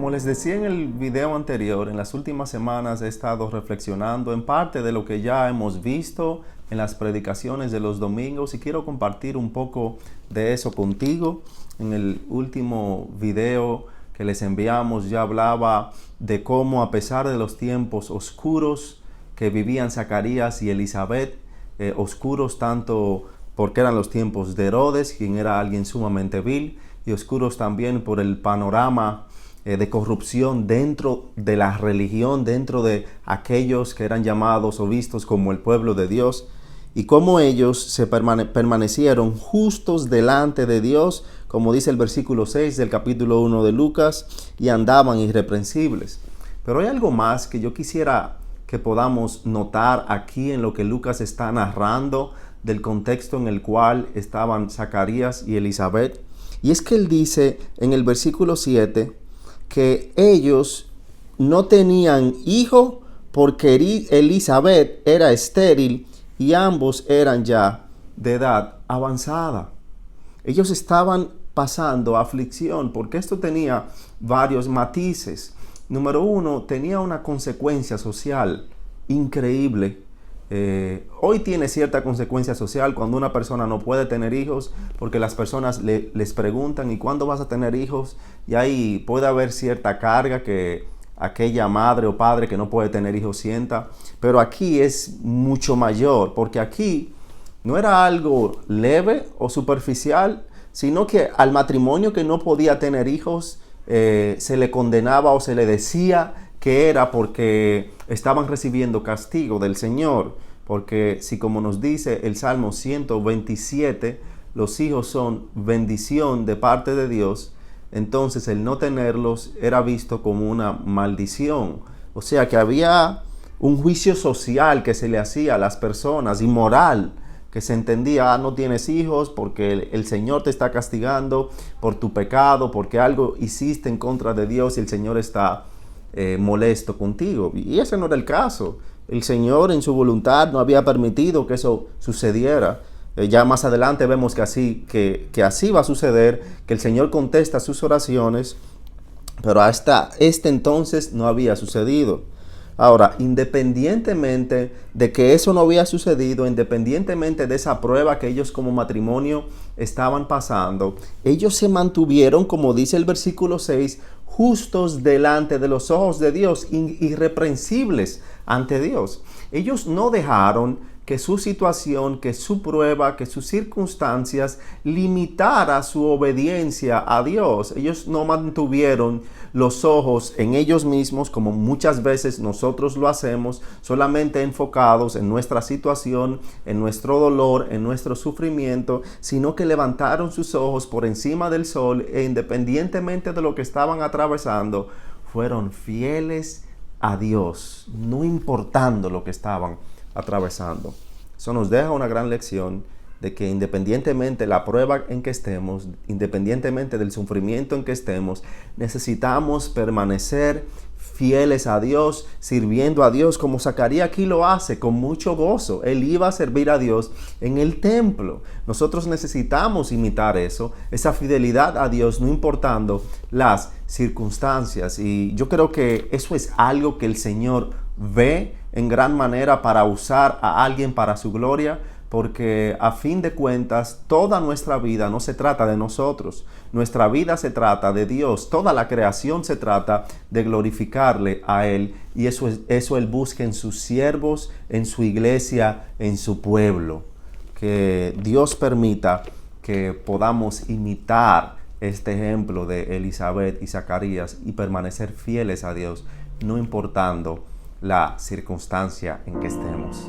Como les decía en el video anterior, en las últimas semanas he estado reflexionando en parte de lo que ya hemos visto en las predicaciones de los domingos y quiero compartir un poco de eso contigo. En el último video que les enviamos ya hablaba de cómo, a pesar de los tiempos oscuros que vivían Zacarías y Elizabeth, oscuros tanto porque eran los tiempos de Herodes, quien era alguien sumamente vil, y oscuros también por el panorama de corrupción dentro de la religión, dentro de aquellos que eran llamados o vistos como el pueblo de Dios, y cómo ellos se permanecieron justos delante de Dios, como dice el versículo 6 del capítulo 1 de Lucas, y andaban irreprensibles. Pero hay algo más que yo quisiera que podamos notar aquí en lo que Lucas está narrando del contexto en el cual estaban Zacarías y Elizabeth. Y es que él dice en el versículo 7 que ellos no tenían hijo porque Elizabeth era estéril y ambos eran ya de edad avanzada. Ellos estaban pasando aflicción porque esto tenía varios matices. Número uno, tenía una consecuencia social increíble. Hoy tiene cierta consecuencia social cuando una persona no puede tener hijos, porque las personas les preguntan ¿y cuándo vas a tener hijos? Y ahí puede haber cierta carga que aquella madre o padre que no puede tener hijos sienta, pero aquí es mucho mayor, porque aquí no era algo leve o superficial, sino que al matrimonio que no podía tener hijos se le condenaba o se le decía que era porque estaban recibiendo castigo del Señor, porque si, como nos dice el Salmo 127, los hijos son bendición de parte de Dios, entonces el no tenerlos era visto como una maldición. O sea que había un juicio social que se le hacía a las personas, y moral, que se entendía, no tienes hijos porque el Señor te está castigando por tu pecado, porque algo hiciste en contra de Dios y el Señor está molesto contigo. Y ese no era el caso. El Señor en su voluntad no había permitido que eso sucediera. Ya más adelante vemos que así va a suceder, que el Señor contesta sus oraciones, pero hasta este entonces no había sucedido. Ahora, independientemente de que eso no había sucedido, independientemente de esa prueba que ellos como matrimonio estaban pasando, ellos se mantuvieron, como dice el versículo 6, justos delante de los ojos de Dios, irreprensibles ante Dios. Ellos no dejaron que su situación, que su prueba, que sus circunstancias limitara su obediencia a Dios. Ellos no mantuvieron los ojos en ellos mismos, como muchas veces nosotros lo hacemos, solamente enfocados en nuestra situación, en nuestro dolor, en nuestro sufrimiento, sino que levantaron sus ojos por encima del sol e independientemente de lo que estaban atravesando, fueron fieles a Dios, no importando lo que estaban atravesando. Eso nos deja una gran lección de que independientemente de la prueba en que estemos, independientemente del sufrimiento en que estemos, necesitamos permanecer fieles a Dios, sirviendo a Dios, como Zacarías aquí lo hace con mucho gozo. Él iba a servir a Dios en el templo. Nosotros necesitamos imitar eso, esa fidelidad a Dios, no importando las circunstancias. Y yo creo que eso es algo que el Señor ve en gran manera para usar a alguien para su gloria, porque a fin de cuentas toda nuestra vida no se trata de nosotros, nuestra vida se trata de Dios, toda la creación se trata de glorificarle a Él, y eso Él busca en sus siervos, en su iglesia, en su pueblo. Que Dios permita que podamos imitar este ejemplo de Elizabeth y Zacarías y permanecer fieles a Dios, no importando la circunstancia en que estemos.